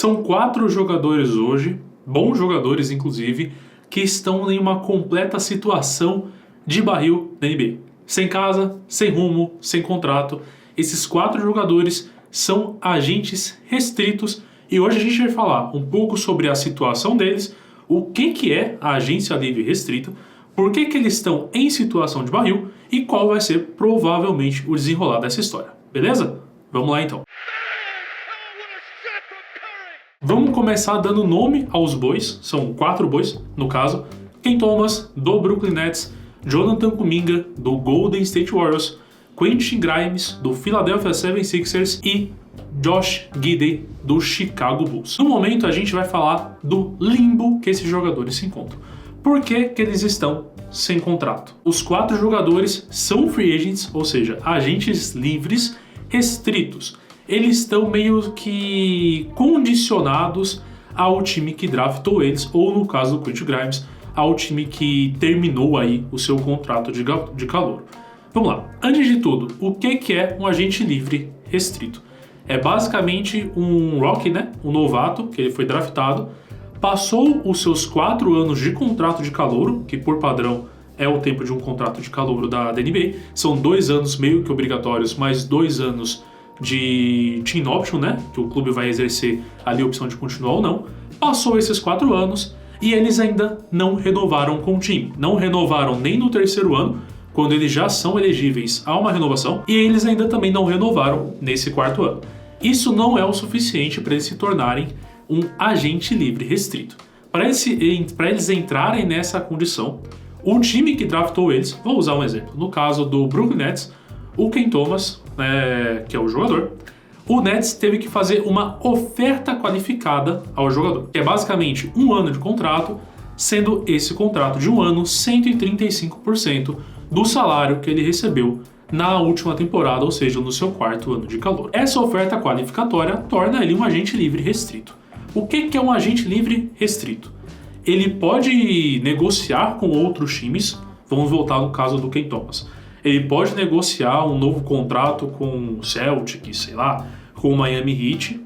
São 4 jogadores hoje, bons jogadores inclusive, que estão em uma completa situação de barril na NBA. Sem casa, sem rumo, sem contrato. Esses 4 jogadores são agentes restritos e hoje a gente vai falar um pouco sobre a situação deles, o que é a agência livre restrita, por que eles estão em situação de barril e qual vai ser provavelmente o desenrolar dessa história. Beleza? Vamos lá então. Vamos começar dando nome aos bois, são 4 bois no caso. Ken Thomas, do Brooklyn Nets, Jonathan Kuminga, do Golden State Warriors, Quentin Grimes, do Philadelphia 76ers e Josh Giddey, do Chicago Bulls. No momento a gente vai falar do limbo que esses jogadores se encontram. Por que eles estão sem contrato? Os 4 jogadores são free agents, ou seja, agentes livres restritos. Eles estão meio que condicionados ao time que draftou eles, ou no caso do Quentin Grimes, ao time que terminou aí o seu contrato de calor. Vamos lá. Antes de tudo, o que é um agente livre restrito? É basicamente um rookie, né? Um novato, que ele foi draftado, passou os seus 4 anos de contrato de calouro, que por padrão é o tempo de um contrato de calouro da NBA. São 2 anos meio que obrigatórios, mais 2 anos de team option, né? Que o clube vai exercer ali a opção de continuar ou não. Passou esses 4 anos e eles ainda não renovaram com o time. Não renovaram nem no 3º ano, quando eles já são elegíveis a uma renovação, e eles ainda também não renovaram nesse 4º ano. Isso não é o suficiente para eles se tornarem um agente livre restrito. Para eles entrarem nessa condição, o time que draftou eles, vou usar um exemplo, no caso do Brooklyn Nets, o Ken Thomas, que é o jogador, o Nets teve que fazer uma oferta qualificada ao jogador, que é basicamente 1 ano de contrato, sendo esse contrato de 1 ano 135% do salário que ele recebeu na última temporada, ou seja, no seu 4º ano de calor. Essa oferta qualificatória torna ele um agente livre restrito. O que é um agente livre restrito? Ele pode negociar com outros times, vamos voltar no caso do Ken Thomas. Ele pode negociar um novo contrato com o Celtic, sei lá, com o Miami Heat.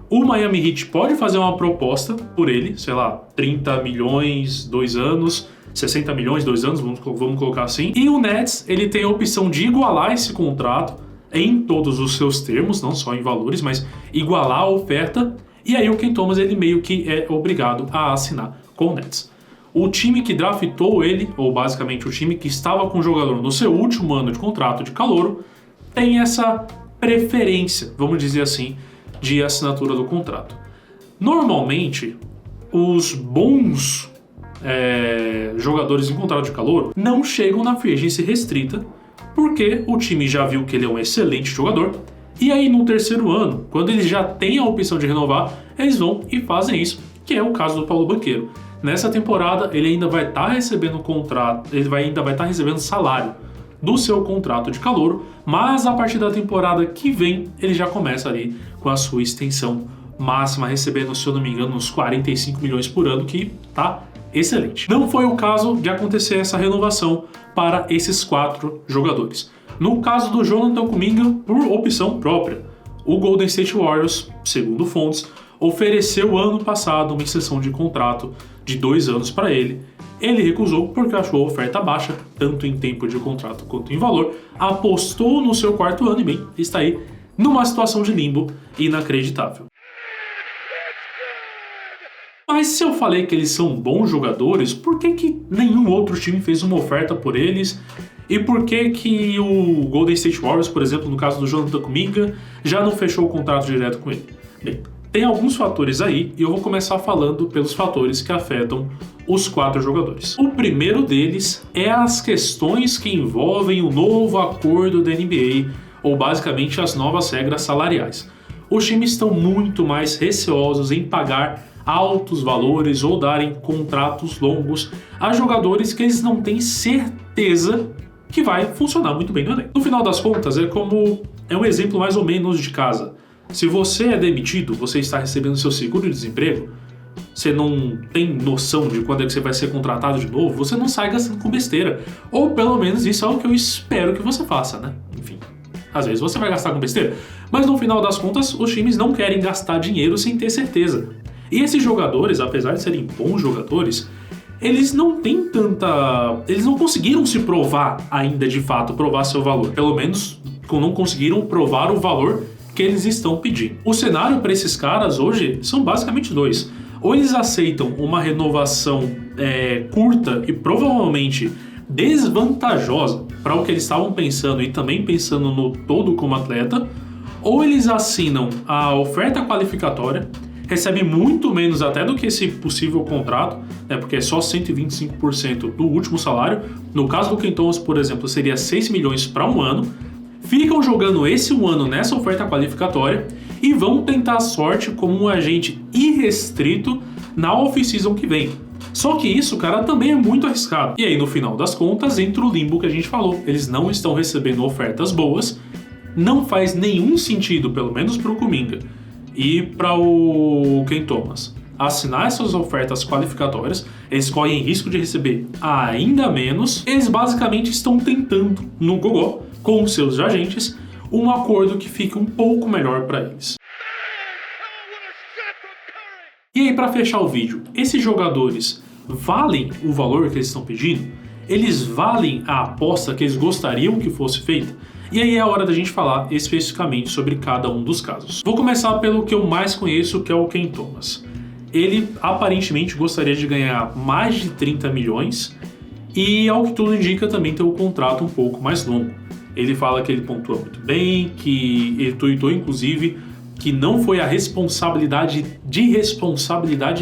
O Miami Heat pode fazer uma proposta por ele, sei lá, 30 milhões, 2 anos, 60 milhões, 2 anos, vamos colocar assim. E o Nets, ele tem a opção de igualar esse contrato em todos os seus termos, não só em valores, mas igualar a oferta. E aí o Ken Thomas, ele meio que é obrigado a assinar com o Nets. O time que draftou ele, ou basicamente o time que estava com o jogador no seu último ano de contrato de calouro, tem essa preferência, vamos dizer assim, de assinatura do contrato. Normalmente, os bons jogadores em contrato de calouro não chegam na free agency restrita, porque o time já viu que ele é um excelente jogador, e aí no 3º ano, quando eles já têm a opção de renovar, eles vão e fazem isso, que é o caso do Paulo Banchero. Nessa temporada, ele ainda vai estar recebendo ainda vai estar recebendo salário do seu contrato de calouro, mas a partir da temporada que vem, ele já começa ali com a sua extensão máxima, recebendo, se eu não me engano, uns 45 milhões por ano, que tá excelente. Não foi o caso de acontecer essa renovação para esses 4 jogadores. No caso do Jonathan Kuminga, por opção própria, o Golden State Warriors, segundo fontes, ofereceu ano passado uma extensão de contrato de 2 anos para ele. Ele recusou porque achou a oferta baixa, tanto em tempo de contrato quanto em valor, apostou no seu 4º ano e bem, está aí numa situação de limbo inacreditável. Mas se eu falei que eles são bons jogadores, por que nenhum outro time fez uma oferta por eles? E por que o Golden State Warriors, por exemplo, no caso do Jonathan Kuminga, já não fechou o contrato direto com ele? Bem, tem alguns fatores aí e eu vou começar falando pelos fatores que afetam os 4 jogadores. O primeiro deles é as questões que envolvem o novo acordo da NBA, ou basicamente as novas regras salariais. Os times estão muito mais receosos em pagar altos valores ou darem contratos longos a jogadores que eles não têm certeza que vai funcionar muito bem no elenco. No final das contas, é um exemplo mais ou menos de casa. Se você é demitido, você está recebendo seu seguro-desemprego, você não tem noção de quando é que você vai ser contratado de novo, você não sai gastando com besteira. Ou pelo menos isso é o que eu espero que você faça, né? Enfim, às vezes você vai gastar com besteira, Mas no final das contas, os times não querem gastar dinheiro sem ter certeza. E esses jogadores, apesar de serem bons jogadores, eles não têm tanta... Eles não conseguiram se provar ainda de fato, provar seu valor. Pelo menos não conseguiram provar o valor que eles estão pedindo. O cenário para esses caras hoje são basicamente dois. Ou eles aceitam uma renovação curta e provavelmente desvantajosa para o que eles estavam pensando e também pensando no todo como atleta, ou eles assinam a oferta qualificatória, recebem muito menos até do que esse possível contrato, né, porque é só 125% do último salário. No caso do Cam Thomas, por exemplo, seria 6 milhões para um ano. Ficam jogando esse um ano nessa oferta qualificatória e vão tentar a sorte como um agente irrestrito na off-season que vem. Só que isso, cara, também é muito arriscado. E aí, no final das contas, entra o limbo que a gente falou. Eles não estão recebendo ofertas boas, não faz nenhum sentido, pelo menos para o Kuminga e para o Cam Thomas, assinar essas ofertas qualificatórias. Eles correm risco de receber ainda menos. Eles basicamente estão tentando, no gogó, com os seus agentes, um acordo que fique um pouco melhor para eles. E aí, para fechar o vídeo, esses jogadores valem o valor que eles estão pedindo? Eles valem a aposta que eles gostariam que fosse feita? E aí é a hora da gente falar especificamente sobre cada um dos casos. Vou começar pelo que eu mais conheço, que é o Cam Thomas. Ele aparentemente gostaria de ganhar mais de 30 milhões e, ao que tudo indica, também ter um contrato um pouco mais longo. Ele fala que ele pontua muito bem, que ele tweetou inclusive que não foi a responsabilidade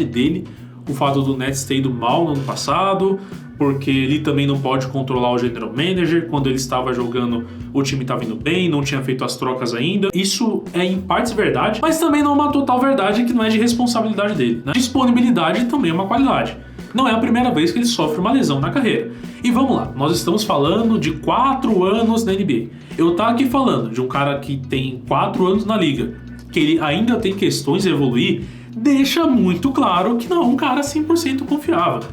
dele o fato do Nets ter ido mal no ano passado, porque ele também não pode controlar o general manager. Quando ele estava jogando, o time estava indo bem, não tinha feito as trocas ainda. Isso é em partes verdade, mas também não é uma total verdade, que não é de responsabilidade dele, né? Disponibilidade também é uma qualidade. Não é a primeira vez que ele sofre uma lesão na carreira. E vamos lá, nós estamos falando de 4 anos na NBA. Eu tava aqui falando de um cara que tem 4 anos na liga, que ele ainda tem questões a evoluir, deixa muito claro que não é um cara 100% confiável.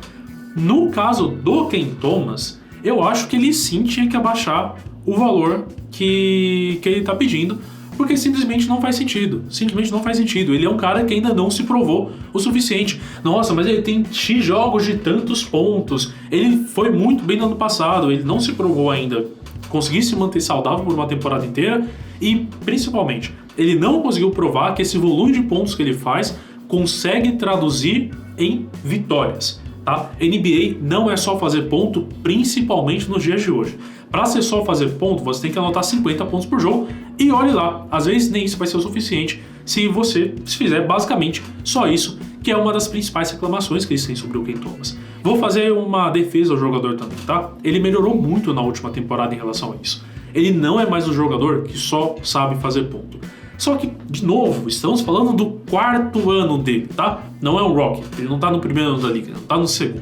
No caso do Cam Thomas, eu acho que ele sim tinha que abaixar o valor que ele tá pedindo, porque simplesmente não faz sentido. Simplesmente não faz sentido. Ele é um cara que ainda não se provou o suficiente. Nossa, mas ele tem X jogos de tantos pontos. Ele foi muito bem no ano passado. Ele não se provou ainda conseguir se manter saudável por uma temporada inteira. E, principalmente, ele não conseguiu provar que esse volume de pontos que ele faz consegue traduzir em vitórias. Tá? NBA não é só fazer ponto, principalmente nos dias de hoje. Para ser só fazer ponto, você tem que anotar 50 pontos por jogo e olhe lá, às vezes nem isso vai ser o suficiente se você fizer basicamente só isso, que é uma das principais reclamações que eles têm sobre o Cam Thomas. Vou fazer uma defesa ao jogador também, tá? Ele melhorou muito na última temporada em relação a isso. Ele não é mais um jogador que só sabe fazer ponto. Só que, de novo, estamos falando do 4º ano dele, tá? Não é um Rocket, ele não tá no 1º ano da liga, ele não tá no 2º.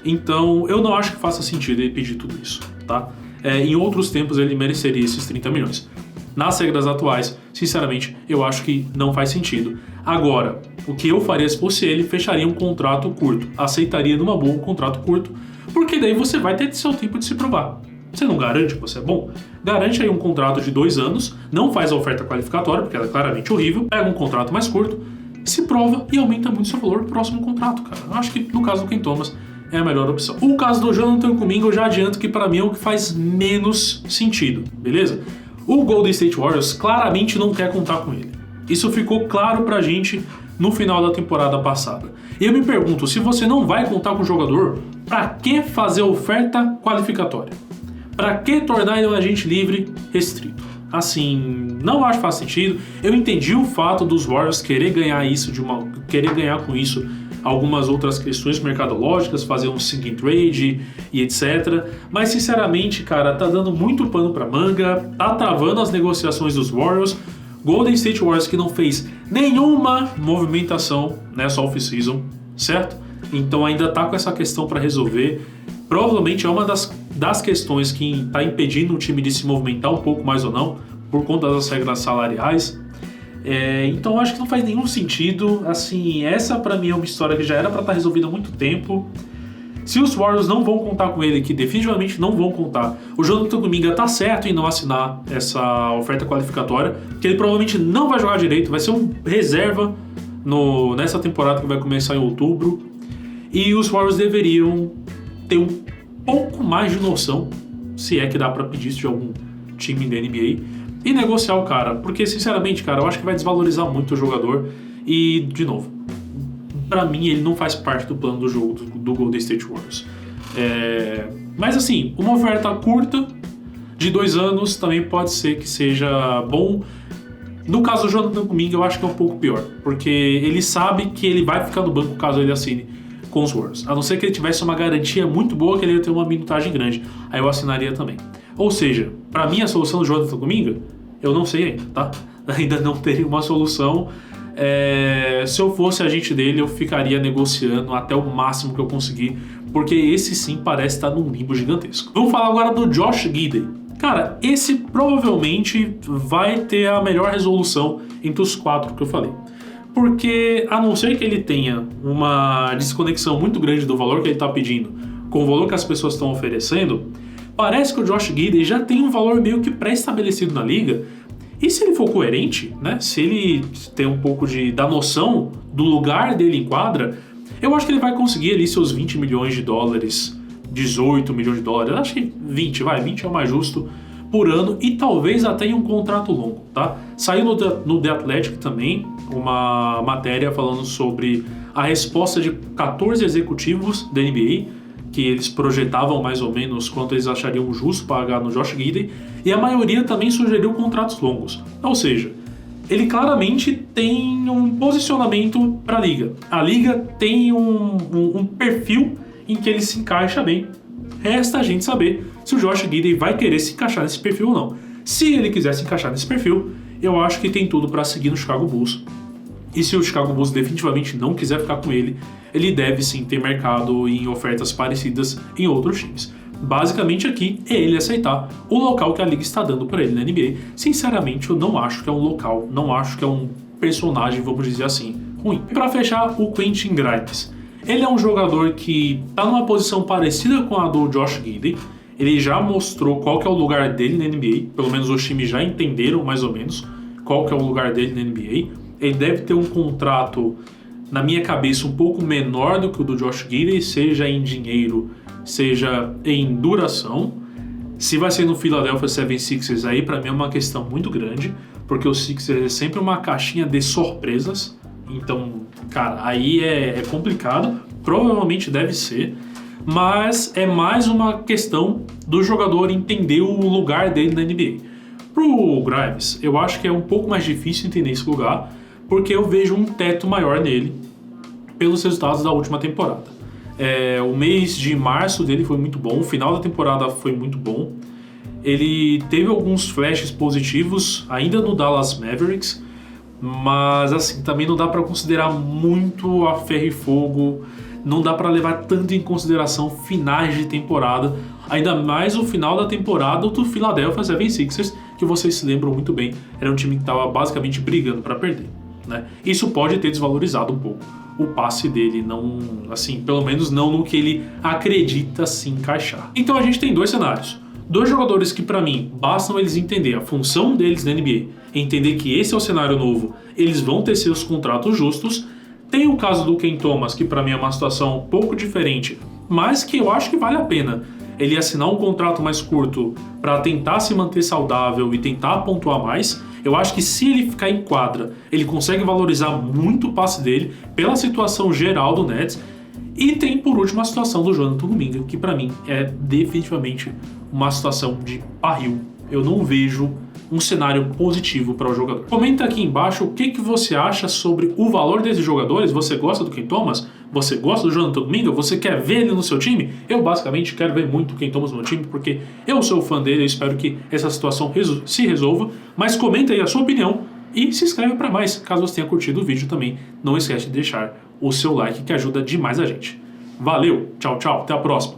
Então, eu não acho que faça sentido ele pedir tudo isso, tá? Em outros tempos ele mereceria esses 30 milhões. Nas regras atuais, sinceramente, eu acho que não faz sentido. Agora, o que eu faria se fosse ele, fecharia um contrato curto. Aceitaria numa boa um contrato curto, porque daí você vai ter seu tempo de se provar. Você não garante que você é bom? Garante aí um contrato de 2 anos, não faz a oferta qualificatória, porque ela é claramente horrível, pega um contrato mais curto, se prova e aumenta muito seu valor no próximo contrato, cara. Eu acho que no caso do Cam Thomas é a melhor opção. O caso do Jonathan Kuminga, eu já adianto que para mim é o que faz menos sentido, beleza? O Golden State Warriors claramente não quer contar com ele. Isso ficou claro pra gente no final da temporada passada. E eu me pergunto, se você não vai contar com o jogador, pra que fazer oferta qualificatória? Pra que tornar ele um agente livre restrito? Assim, não acho que faz sentido. Eu entendi o fato dos Warriors querer ganhar com isso algumas outras questões mercadológicas, fazer um sign trade e etc. Mas sinceramente, cara, tá dando muito pano pra manga, tá travando as negociações dos Warriors. Golden State Warriors que não fez nenhuma movimentação nessa off-season, certo? Então ainda tá com essa questão para resolver. Provavelmente é uma das questões que está impedindo o time de se movimentar um pouco mais ou não, por conta das regras salariais. Então eu acho que não faz nenhum sentido. Assim, essa para mim é uma história que já era para estar resolvida há muito tempo. Se os Warriors não vão contar com ele, que definitivamente não vão contar, o Jonathan Kuminga tá certo em não assinar essa oferta qualificatória, que ele provavelmente não vai jogar direito, vai ser um reserva nessa temporada que vai começar em outubro. E os Warriors deveriam ter um pouco mais de noção, se é que dá pra pedir isso de algum time da NBA, e negociar o cara, porque sinceramente, cara, eu acho que vai desvalorizar muito o jogador. E, de novo, pra mim ele não faz parte do plano do jogo do Golden State Warriors. Mas assim, uma oferta curta de 2 anos também pode ser que seja bom. No caso do Jonathan Kuminga, eu acho que é um pouco pior, porque ele sabe que ele vai ficar no banco caso ele assine com os Warriors, a não ser que ele tivesse uma garantia muito boa que ele ia ter uma minutagem grande, aí eu assinaria também. Ou seja, pra mim a solução do Jonathan Kuminga, eu não sei ainda, tá? Ainda não teria uma solução. Se eu fosse agente dele, eu ficaria negociando até o máximo que eu conseguir, porque esse sim parece estar num limbo gigantesco. Vamos falar agora do Josh Giddey. Cara, esse provavelmente vai ter a melhor resolução entre os 4 que eu falei. Porque, a não ser que ele tenha uma desconexão muito grande do valor que ele está pedindo com o valor que as pessoas estão oferecendo, parece que o Josh Giddey já tem um valor meio que pré-estabelecido na liga. E se ele for coerente, né? Se ele tem um pouco da noção do lugar dele em quadra, eu acho que ele vai conseguir ali seus 20 milhões de dólares, 18 milhões de dólares, acho que 20 é o mais justo por ano, e talvez até em um contrato longo, tá? Saiu no The Athletic também uma matéria falando sobre a resposta de 14 executivos da NBA, que eles projetavam mais ou menos quanto eles achariam justo pagar no Josh Giddey, e a maioria também sugeriu contratos longos. Ou seja, ele claramente tem um posicionamento para a liga. A liga tem um perfil em que ele se encaixa bem. Resta a gente saber se o Josh Giddey vai querer se encaixar nesse perfil ou não. Se ele quiser se encaixar nesse perfil, eu acho que tem tudo para seguir no Chicago Bulls. E se o Chicago Bulls definitivamente não quiser ficar com ele, ele deve sim ter mercado em ofertas parecidas em outros times. Basicamente aqui é ele aceitar o local que a liga está dando para ele na NBA. Sinceramente, eu não acho que é um local, não acho que é um personagem, vamos dizer assim, ruim. Para fechar, o Quentin Grimes. Ele é um jogador que está numa posição parecida com a do Josh Giddey. Ele já mostrou qual que é o lugar dele na NBA, pelo menos os times já entenderam mais ou menos qual que é o lugar dele na NBA. Ele deve ter um contrato, na minha cabeça, um pouco menor do que o do Josh Giddey, seja em dinheiro, seja em duração. Se vai ser no Philadelphia 76ers, aí pra mim é uma questão muito grande, porque o Sixers é sempre uma caixinha de surpresas. Então, cara, aí é complicado. Provavelmente deve ser, mas é mais uma questão do jogador entender o lugar dele na NBA. Pro Grimes, eu acho que é um pouco mais difícil entender esse lugar, porque eu vejo um teto maior nele pelos resultados da última temporada. O mês de março dele foi muito bom, o final da temporada foi muito bom. Ele teve alguns flashes positivos ainda no Dallas Mavericks, mas assim, também não dá para considerar muito a ferro e fogo, não dá para levar tanto em consideração finais de temporada, ainda mais o final da temporada do Philadelphia 76ers, que vocês se lembram muito bem, era um time que estava basicamente brigando para perder, né? Isso pode ter desvalorizado um pouco o passe dele, não, assim, pelo menos não no que ele acredita se encaixar. Então a gente tem 2 cenários. 2 jogadores que, pra mim, bastam eles entender a função deles na NBA, entender que esse é o cenário novo, eles vão ter seus contratos justos. Tem o caso do Cam Thomas, que pra mim é uma situação um pouco diferente, mas que eu acho que vale a pena ele assinar um contrato mais curto para tentar se manter saudável e tentar pontuar mais. Eu acho que se ele ficar em quadra, ele consegue valorizar muito o passe dele pela situação geral do Nets. E tem, por último, a situação do Jonathan Kuminga, que pra mim é definitivamente uma situação de barril. Eu não vejo um cenário positivo para o jogador. Comenta aqui embaixo o que você acha sobre o valor desses jogadores. Você gosta do Cam Thomas? Você gosta do Jonathan Kuminga? Você quer ver ele no seu time? Eu basicamente quero ver muito o Cam Thomas no meu time, porque eu sou fã dele. Eu espero que essa situação se resolva. Mas comenta aí a sua opinião e se inscreve para mais. Caso você tenha curtido o vídeo também, não esquece de deixar o seu like, que ajuda demais a gente. Valeu, tchau, tchau, até a próxima.